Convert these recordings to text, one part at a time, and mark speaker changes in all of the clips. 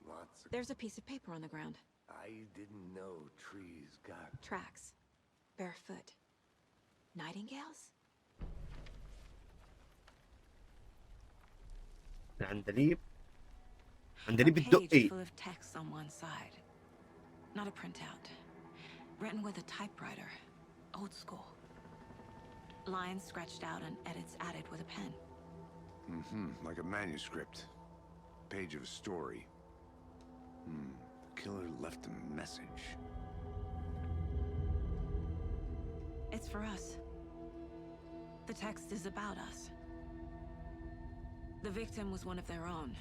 Speaker 1: Lots of...
Speaker 2: There's a piece of paper on the ground.
Speaker 1: I didn't know trees got...
Speaker 2: Tracks. Barefoot. Nightingales?
Speaker 3: عندليب
Speaker 2: A
Speaker 3: الدقي.
Speaker 2: page full of text on one side. Not a printout. Written with a typewriter. Old school. Lines scratched out and edits added with a pen.
Speaker 1: Like a manuscript. Page of a story. The killer left a message.
Speaker 2: It's for us. The text is about us. The victim was one of their own.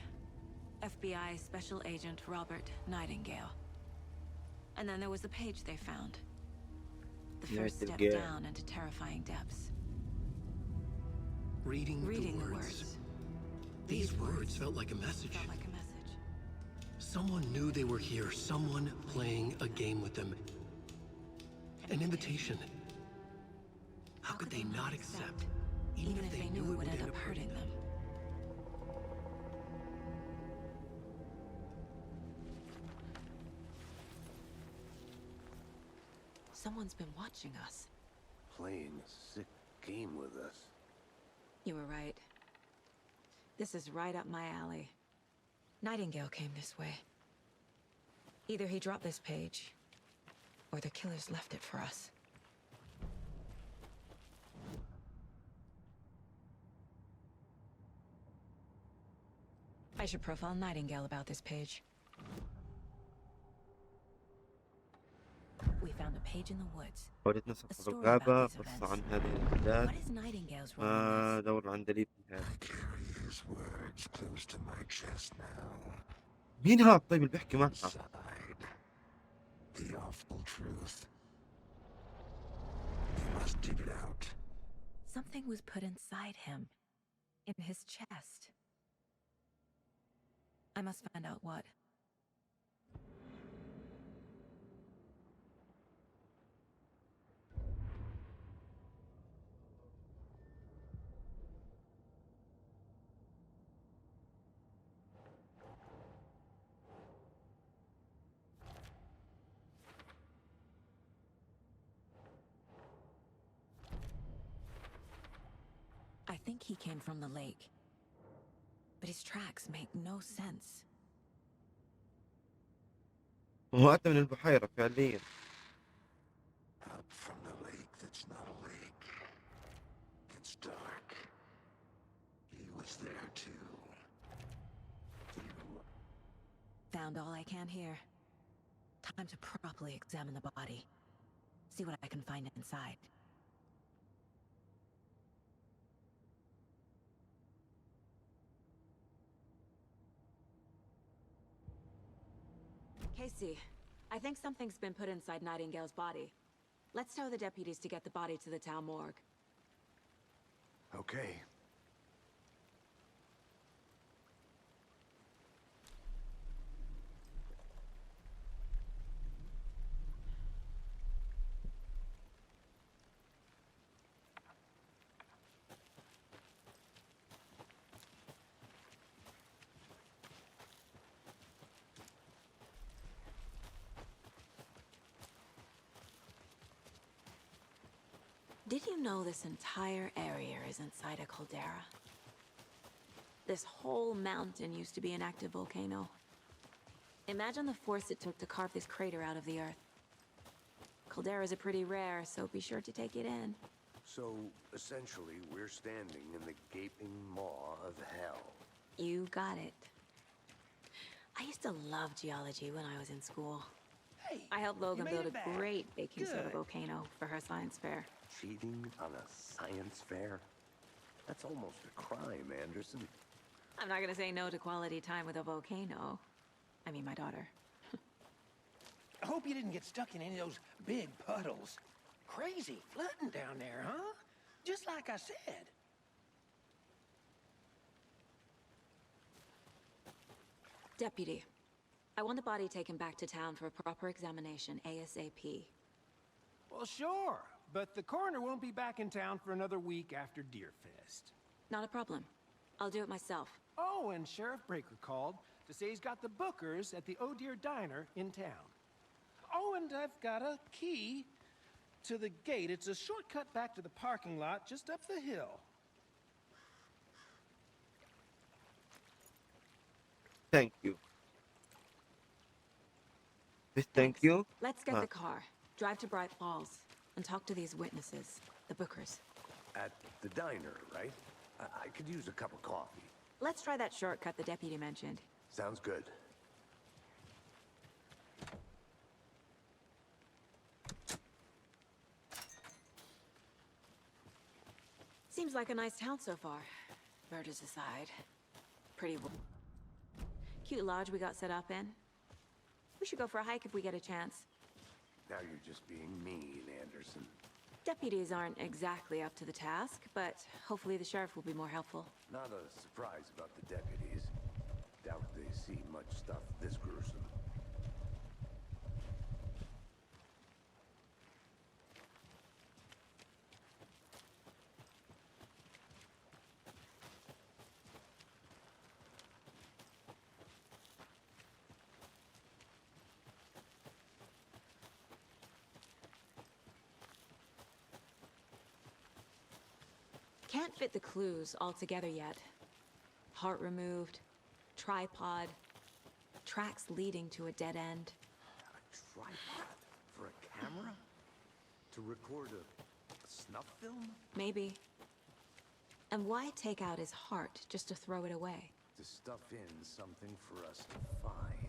Speaker 2: FBI Special Agent Robert Nightingale. And then there was the page they found. The first step down into terrifying depths.
Speaker 4: Reading the words. These words felt like a message. Someone knew they were here. Someone playing a game with them. An invitation. How could they not accept, even if they knew it would end up hurting them?
Speaker 2: Someone's been watching us.
Speaker 1: Playing a sick game with us.
Speaker 2: You were right. This is right up my alley. Nightingale came this way. Either he dropped this page, or the killers left it for us. I should profile Nightingale about this page. We found a page in the woods.
Speaker 3: حاولت نسخ الغابة قصة عن هذه الأحداث.
Speaker 2: What is Nightingale's role in this?
Speaker 3: دور عندليب هذا.
Speaker 1: His words close to my chest now.
Speaker 3: مين هذا طيب اللي بيحكي معها؟
Speaker 1: The awful truth. You must dig it out.
Speaker 2: Something was put inside him. In his chest. I must find out what. I think he came from the lake. But his tracks make no sense.
Speaker 3: هو أتى من البحيرة فعليا.
Speaker 1: Up from the lake that's not a lake. It's dark. He was there too. You...
Speaker 2: Found all I can here. Time to properly examine the body. See what I can find inside. Casey, I think something's been put inside Nightingale's body. Let's tell the deputies to get the body to the town morgue.
Speaker 1: Okay.
Speaker 2: Did you know this entire area is inside a caldera? This whole mountain used to be an active volcano. Imagine the force it took to carve this crater out of the earth. Calderas are pretty rare, so be sure to take it in.
Speaker 1: So, essentially, we're standing in the gaping maw of hell.
Speaker 2: You got it. I used to love geology when I was in school.
Speaker 5: Hey,
Speaker 2: I helped Logan build a
Speaker 5: back.
Speaker 2: great baking soda
Speaker 5: Good.
Speaker 2: volcano for her science fair.
Speaker 1: Cheating on a science fair? That's almost a crime, Anderson.
Speaker 2: I'm not gonna say no to quality time with a volcano. I mean, my daughter.
Speaker 5: I hope you didn't get stuck in any of those big puddles. Crazy flooding down there, huh? Just like I said.
Speaker 2: Deputy, I want the body taken back to town for a proper examination ASAP.
Speaker 6: Well, sure, but the coroner won't be back in town for another week after Deerfest.
Speaker 2: Not a problem. I'll do it myself.
Speaker 6: Oh, and Sheriff Breaker called to say he's got the bookers at the Oh Dear Diner in town. Oh, and I've got a key to the gate. It's a shortcut back to the parking lot just up the hill.
Speaker 3: Thank you. Thank
Speaker 2: Thanks.
Speaker 3: you.
Speaker 2: Let's get the car, drive to Bright Falls, and talk to these witnesses, the bookers.
Speaker 1: At the diner, right? I could use a cup of coffee.
Speaker 2: Let's try that shortcut the deputy mentioned.
Speaker 1: Sounds good.
Speaker 2: Seems like a nice town so far. Murders aside. Pretty cute lodge we got set up in. We should go for a hike if we get a chance.
Speaker 1: Now you're just being mean, Anderson.
Speaker 2: Deputies aren't exactly up to the task, but hopefully the sheriff will be more helpful.
Speaker 1: Not a surprise about the deputies. Doubt they see much stuff this gruesome.
Speaker 2: Can't fit the clues all together yet. Heart removed, tripod, tracks leading to a dead end.
Speaker 1: A tripod? For a camera? To record a snuff film?
Speaker 2: Maybe. And why take out his heart just to throw it away?
Speaker 1: To stuff in something for us to find.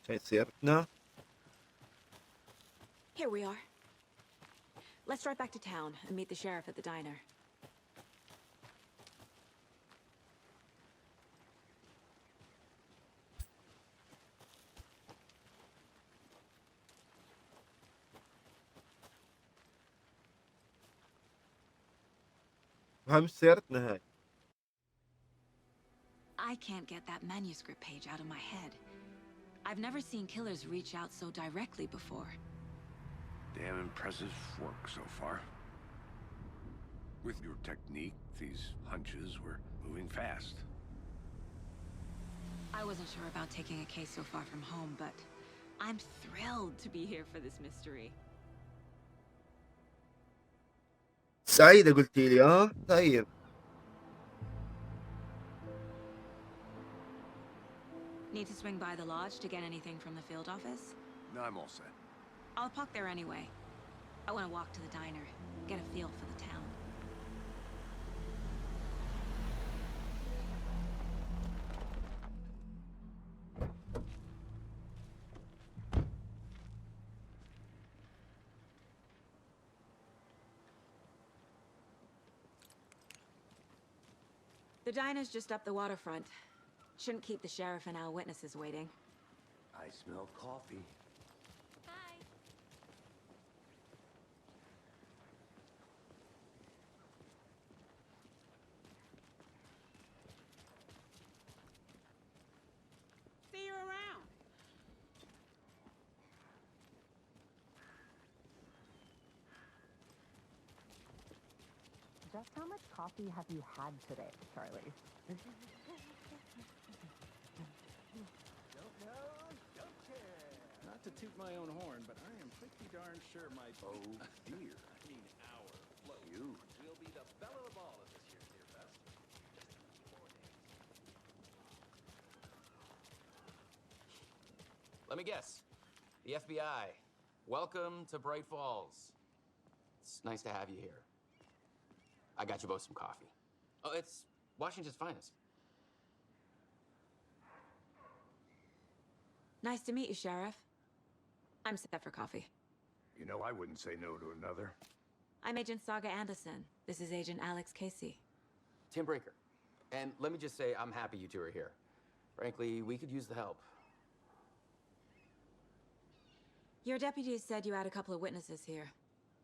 Speaker 3: شايف سيارتنا.
Speaker 2: Here we are. Let's drive back to town and meet the sheriff at the diner.
Speaker 3: هاي مش سيارتنا هاي.
Speaker 2: I can't get that manuscript page out of my head. I've never seen killers reach out so directly before.
Speaker 1: Damn impressive work so far. With your technique, these hunches were moving fast.
Speaker 2: I wasn't sure about taking a case so far from home, but I'm thrilled to be here for this mystery.
Speaker 3: سعيدة قلتي لي طيب.
Speaker 2: Need to swing by the lodge to get anything from the field office?
Speaker 1: No, I'm all set.
Speaker 2: I'll park there anyway. I want to walk to the diner, get a feel for the town. The diner's just up the waterfront. Shouldn't keep the sheriff and our witnesses waiting.
Speaker 1: I smell coffee.
Speaker 2: Hi.
Speaker 7: See you around.
Speaker 8: Just how much coffee have you had today, Charlie?
Speaker 6: Not to toot my own horn, but I am pretty darn sure my...
Speaker 1: Oh, dear.
Speaker 6: I mean, our float
Speaker 1: You.
Speaker 6: will be the belle of the ball at this year's Deer Fest.
Speaker 9: Let me guess. The FBI. Welcome to Bright Falls. It's nice to have you here. I got you both some coffee. Oh, it's Washington's finest.
Speaker 2: Nice to meet you, Sheriff. I'm set for coffee.
Speaker 1: You know, I wouldn't say no to another.
Speaker 2: I'm Agent Saga Anderson. This is Agent Alex Casey.
Speaker 9: Tim Breaker. And let me just say, I'm happy you two are here. Frankly, we could use the help.
Speaker 2: Your deputies said you had a couple of witnesses here.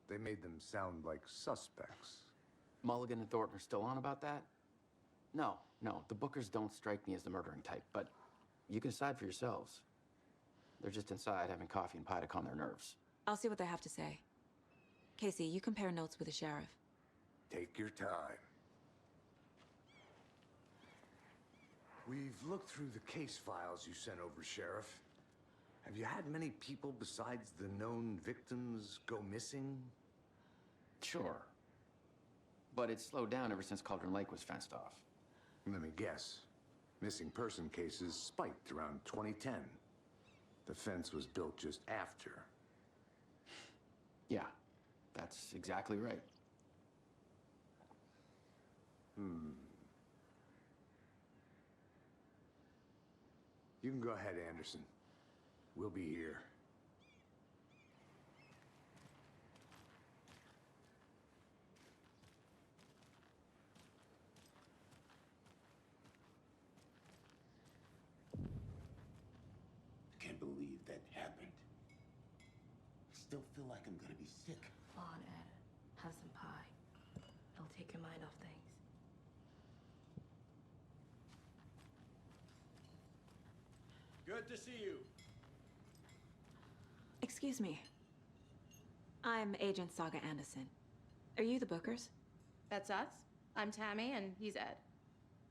Speaker 1: They made them sound like suspects.
Speaker 9: Mulligan and Thornton are still on about that? No, the Bookers don't strike me as the murdering type, but you can decide for yourselves. They're just inside having coffee and pie to calm their nerves.
Speaker 2: I'll see what they have to say. Casey, you compare notes with the sheriff.
Speaker 1: Take your time. We've looked through the case files you sent over, Sheriff. Have you had many people besides the known victims go missing?
Speaker 9: Sure. But it's slowed down ever since Cauldron Lake was fenced off.
Speaker 1: Let me guess. Missing person cases spiked around 2010. The fence was built just after.
Speaker 9: Yeah, that's exactly right.
Speaker 1: You can go ahead, Anderson. We'll be here.
Speaker 10: I can't believe that happened. I still feel like I'm gonna be sick.
Speaker 11: Come on, Ed. Have some pie. It'll take your mind off things.
Speaker 10: Good to see you.
Speaker 2: Excuse me. I'm Agent Saga Anderson. Are you the Bookers?
Speaker 11: That's us. I'm Tammy, and he's Ed.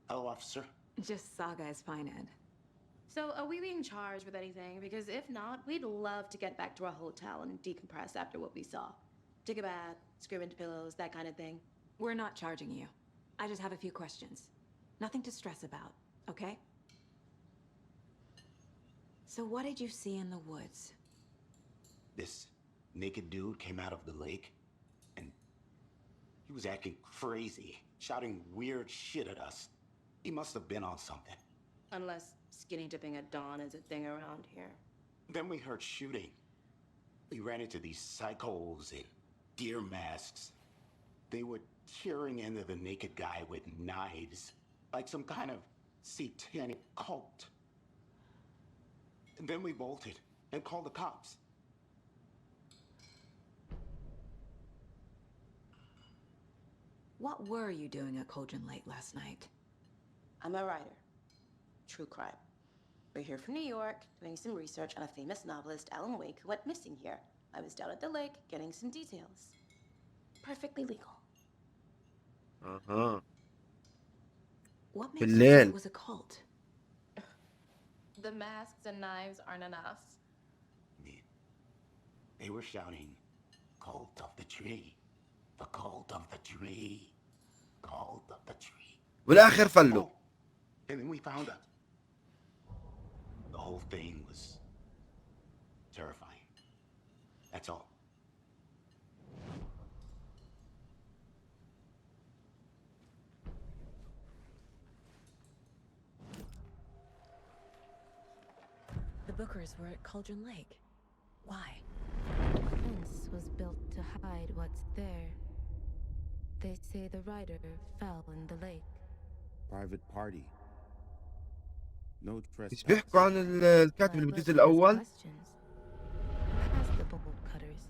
Speaker 10: Hello, officer.
Speaker 2: Just Saga is fine, Ed.
Speaker 11: So, are we being charged with anything? Because if not, we'd love to get back to our hotel and decompress after what we saw. Take a bath, scream into pillows, that kind of thing.
Speaker 2: We're not charging you. I just have a few questions. Nothing to stress about, okay? So what did you see in the woods?
Speaker 10: This naked dude came out of the lake, and he was acting crazy, shouting weird shit at us. He must have been on something.
Speaker 11: Unless skinny dipping at dawn is a thing around here.
Speaker 10: Then we heard shooting. We ran into these psychos in deer masks. They were tearing into the naked guy with knives, like some kind of satanic cult. And then we bolted and called the cops.
Speaker 2: What were you doing at Cauldron Lake last night?
Speaker 11: I'm a writer. True crime. We're here from New York, doing some research on a famous novelist, Alan Wake, who went missing here. I was down at the lake, getting some details. Perfectly legal.
Speaker 2: What makes you
Speaker 3: بالليل.
Speaker 2: think it was a cult?
Speaker 11: The masks and knives aren't enough.
Speaker 10: They were shouting, "Cult of the tree, the cult of the tree, cult of the tree."
Speaker 3: والاخر فلوا.
Speaker 10: And then we found out. The whole thing was terrifying. That's all.
Speaker 2: The Bookers were at Cauldron Lake. Why?
Speaker 11: The fence was built to hide what's there. They say the rider fell in the lake.
Speaker 12: Private party. No
Speaker 3: ايش
Speaker 12: trespass.
Speaker 3: بيحكوا عن الكاتب اللي بالجزء الاول؟
Speaker 11: Past the bolt cutters.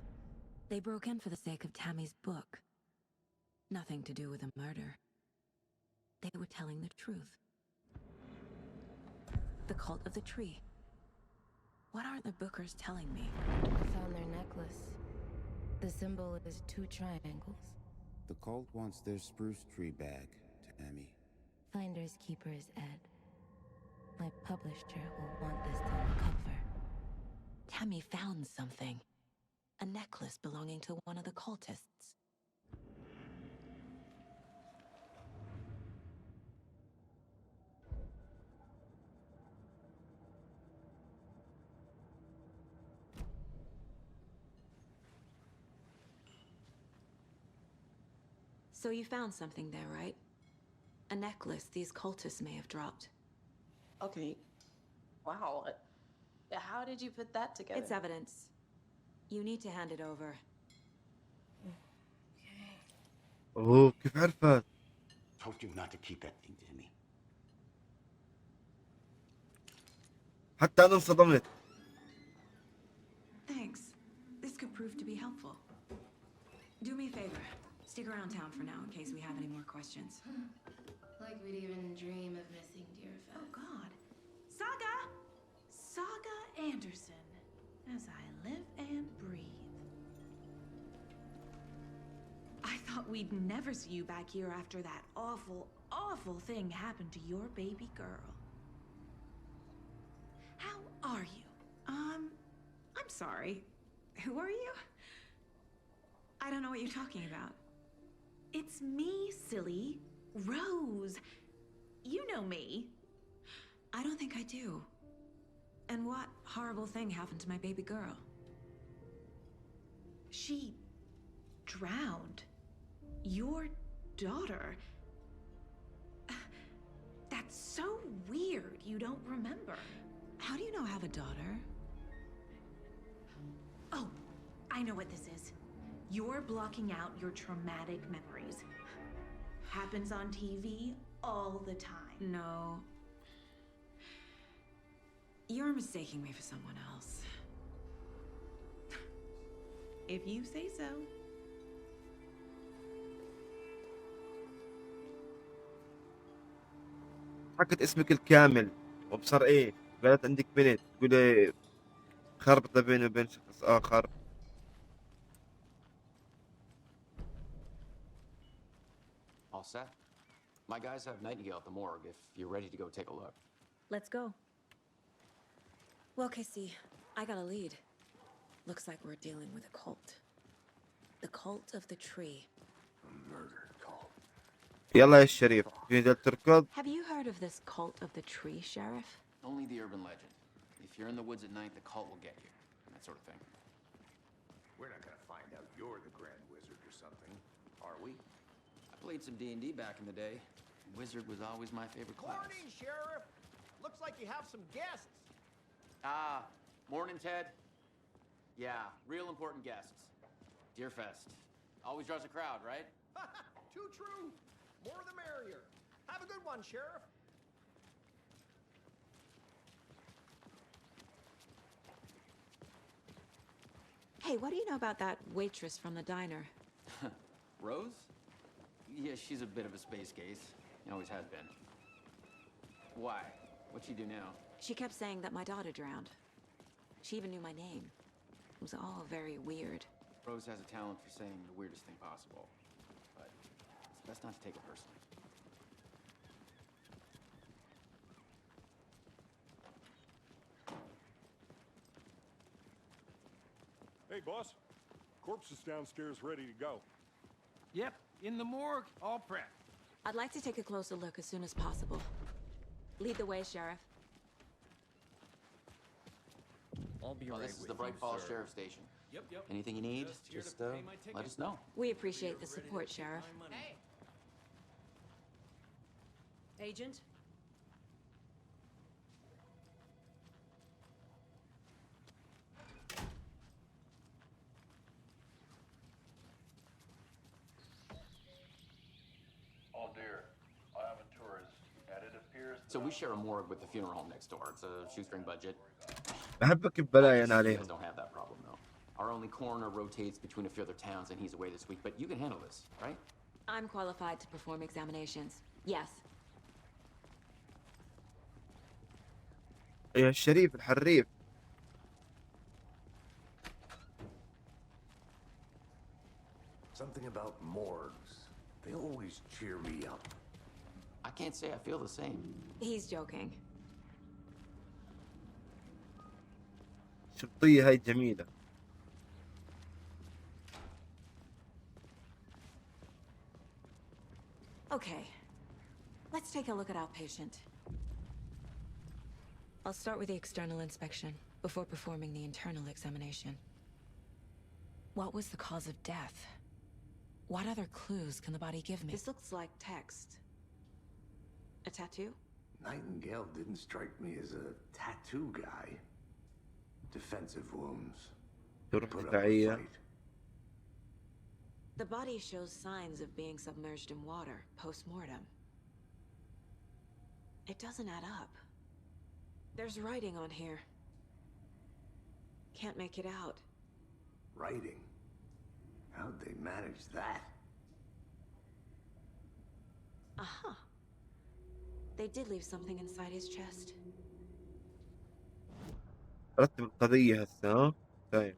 Speaker 2: They broke in for the sake of Tammy's book. Nothing to do with a murder. They were telling the truth. The cult of the tree. What are the Bookers telling me?
Speaker 11: I found their necklace. The symbol is 2 triangles.
Speaker 12: The cult wants their spruce tree bag, Tammy.
Speaker 11: Finders keepers, Ed. My publisher will want this on the cover.
Speaker 2: Tammy found something. A necklace belonging to one of the cultists. So you found something there, right? A necklace these cultists may have dropped.
Speaker 11: Okay. Wow. How did you put that together?
Speaker 2: It's evidence. You need to hand it over.
Speaker 3: اوه كيف عرفت؟
Speaker 10: Told you not to keep that thing to me.
Speaker 3: حتى انا انصدمت.
Speaker 2: Thanks. prove to be helpful. Do me a favor. Stick around town for now in case we have any more questions.
Speaker 13: Like we'd even dream of missing dear Fez.
Speaker 7: Oh, God. Saga Anderson. As I live and breathe. I thought we'd never see you back here after that awful, awful thing happened to your baby girl. How are you? I'm sorry. Who are you? I don't know what you're talking about. It's me, silly. Rose. You know me.
Speaker 2: I don't think I do. And what horrible thing happened to my baby girl?
Speaker 7: She drowned. Your daughter. That's so weird you don't remember.
Speaker 2: How do you know I have a daughter?
Speaker 7: Oh, I know what this is. You're blocking out your traumatic memories. Happens on TV all the time.
Speaker 2: No. You're mistaking me for someone else.
Speaker 7: If you say so.
Speaker 3: حكت اسمك الكامل وابصر ايه، قالت عندك بنت، تقولي خربطة بيني وبين شخص آخر.
Speaker 9: All set. My guys have Nightingale at the morgue if you're ready to go take a look.
Speaker 2: Let's go. Well, Casey, I got a lead. Looks like we're dealing with a cult. The cult of the tree.
Speaker 1: A murder cult.
Speaker 3: يلا يا الشريف، في تركض.
Speaker 2: Have you heard of this cult of the tree, Sheriff?
Speaker 9: Only the urban legend. If you're in the woods at night, the cult will get you. That sort of thing.
Speaker 1: We're not gonna find out you're the Grand Wizard or something, are we?
Speaker 9: I played some D&D back in the day. Wizard was always my favorite class.
Speaker 6: Morning, Sheriff. Looks like you have some guests.
Speaker 9: Ah, morning, Ted. Yeah, real important guests. Deerfest. Always draws a crowd, right?
Speaker 6: Too true. More the merrier. Have a good one, Sheriff.
Speaker 2: Hey, what do you know about that waitress from the diner?
Speaker 9: Rose? Yeah, she's a bit of a space case. Always has been. Why? What'd she do now?
Speaker 2: She kept saying that my daughter drowned. She even knew my name. It was all very weird.
Speaker 9: Rose has a talent for saying the weirdest thing possible. But it's best not to take it personally.
Speaker 14: Hey, boss. Corpse is downstairs ready to go.
Speaker 6: Yep, in the morgue, all prepped.
Speaker 2: I'd like to take a closer look as soon as possible. Lead the way, Sheriff.
Speaker 9: I'll be right with you, This is the Bright Falls Sheriff Station.
Speaker 6: Yep.
Speaker 9: Anything you need, just let us know.
Speaker 2: We appreciate the support, Sheriff.
Speaker 7: Hey. Agent?
Speaker 15: Oh dear, I have a tourist, and it appears
Speaker 9: So we share a morgue with the funeral home next door. It's a shoestring budget.
Speaker 3: بحبك ببلايا
Speaker 9: You
Speaker 3: عليهم.
Speaker 9: guys don't have that problem, though. Our only coroner rotates between a few other towns, and he's away this week. But you can handle this, right?
Speaker 2: I'm qualified to perform examinations. Yes.
Speaker 3: يا الشريف الحريف.
Speaker 1: Something about morgues. They always cheer me up.
Speaker 9: I can't say I feel the same.
Speaker 2: He's joking.
Speaker 3: شرطية هاي جميلة.
Speaker 2: Okay. Let's take a look at our patient. I'll start with the external inspection before performing the internal examination. What was the cause of death? What other clues can the body give me? This looks like text. A tattoo?
Speaker 1: Nightingale didn't strike me as a tattoo guy. Defensive wounds.
Speaker 3: جروح
Speaker 1: Put up a
Speaker 3: دفاعية.
Speaker 1: fight.
Speaker 2: The body shows signs of being submerged in water post-mortem. It doesn't add up. There's writing on here. Can't make it out.
Speaker 1: Writing? How'd they manage that?
Speaker 2: Aha. They did leave something inside his chest.
Speaker 3: رتب القضية هسه ها. طيب.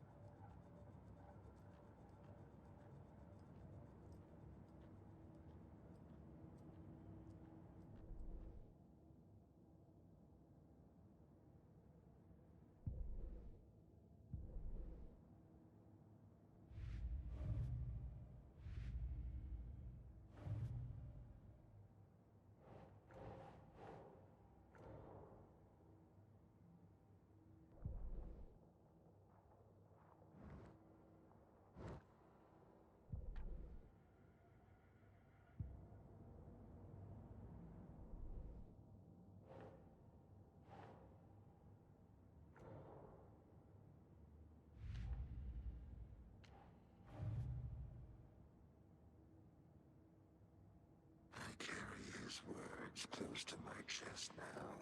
Speaker 1: Words close to my chest now.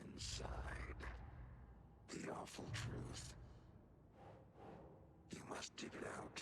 Speaker 1: Inside, the awful truth. You must dig it out.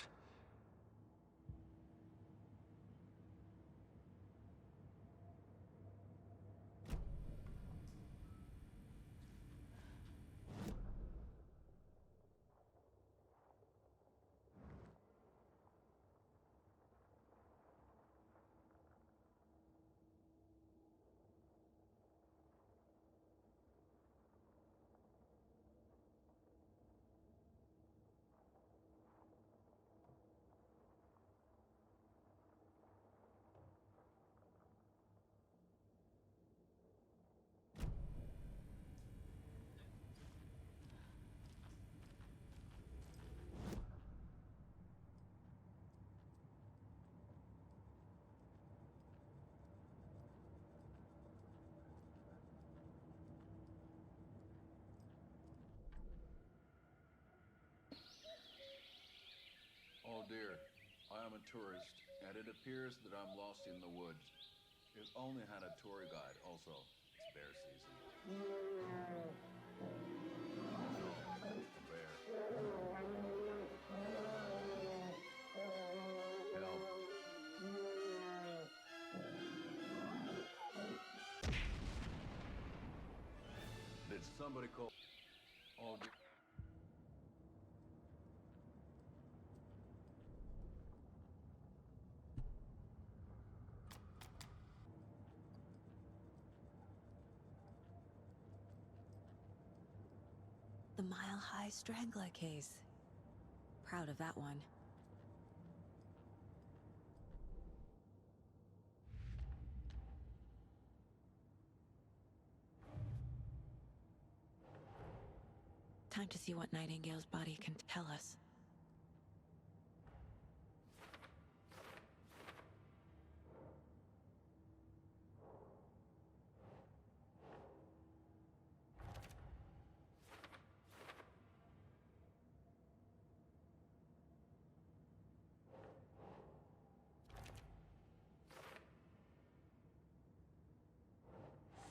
Speaker 15: Oh dear, I am a tourist, and it appears that I'm lost in the woods. If only had a tour guide. Also, it's bear season. A bear. Help. Did somebody call? Oh dear.
Speaker 2: The mile-high strangler case. Proud of that one. Time to see what Nightingale's body can tell us.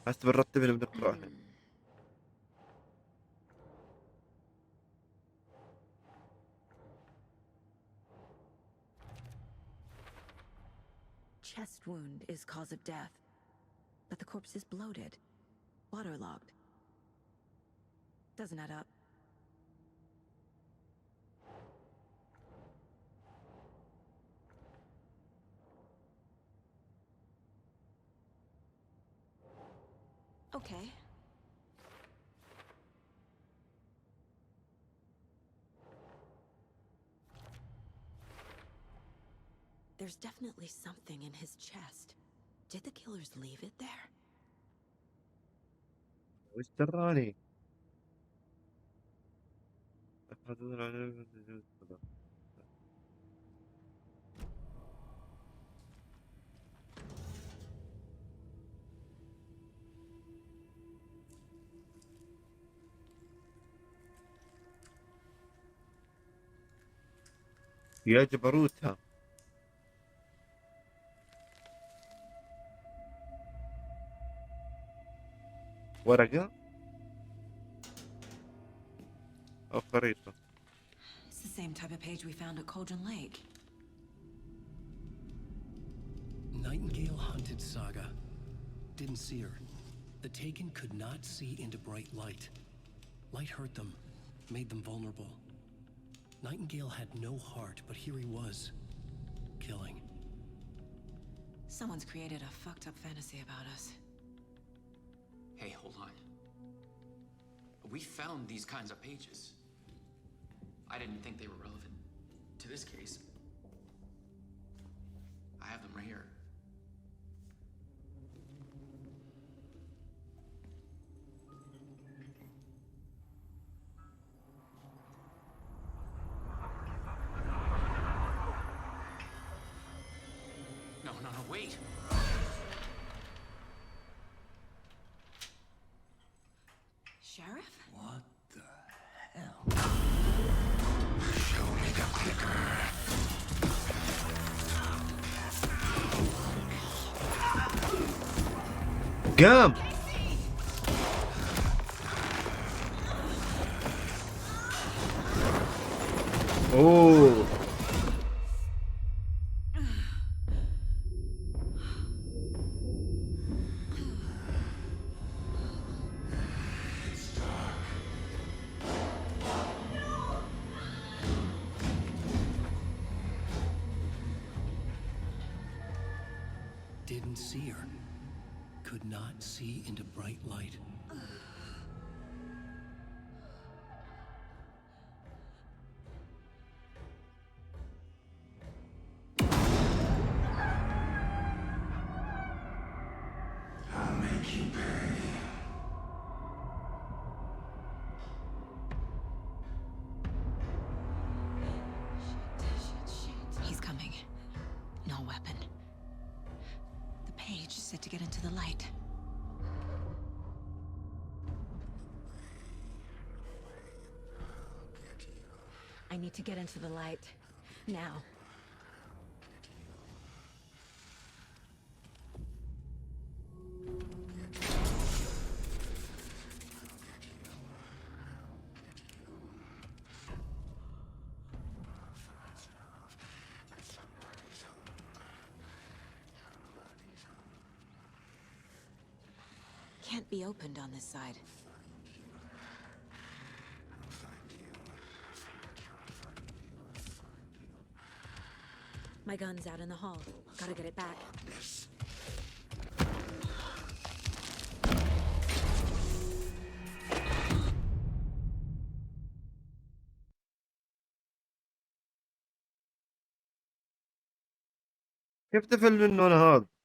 Speaker 3: هسه بنرتب اللي بدنا نقرأها.
Speaker 2: Chest wound is cause of death, but the corpse is bloated, waterlogged. Doesn't add up. Okay. There's definitely something in his chest. Did the killers leave it there?
Speaker 3: واشتراني. يا جبروتها. ورقة أو خريطة.
Speaker 7: same type of page we found at Cauldron Lake.
Speaker 4: Nightingale hunted Saga. Didn't see her. The Taken could not see into bright light. Light hurt them, made them vulnerable. Nightingale had no heart, but here he was, killing.
Speaker 7: Someone's created a fucked up fantasy about us.
Speaker 9: Hey, hold on. We found these kinds of pages. I didn't think they were relevant to this case. I have them right here. No, wait.
Speaker 7: Sheriff?
Speaker 1: What the hell?
Speaker 10: Show me the clicker.
Speaker 3: قام. اوه
Speaker 4: Didn't see her. Could not see into bright light.
Speaker 10: I'll make you pay.
Speaker 7: He's coming. No weapon. The page said to get into the light. I need to get into the light. Now. Can't be opened on this side. My gun's out in the hall. Gotta get it back.
Speaker 3: كيف تفل منه انا هذا؟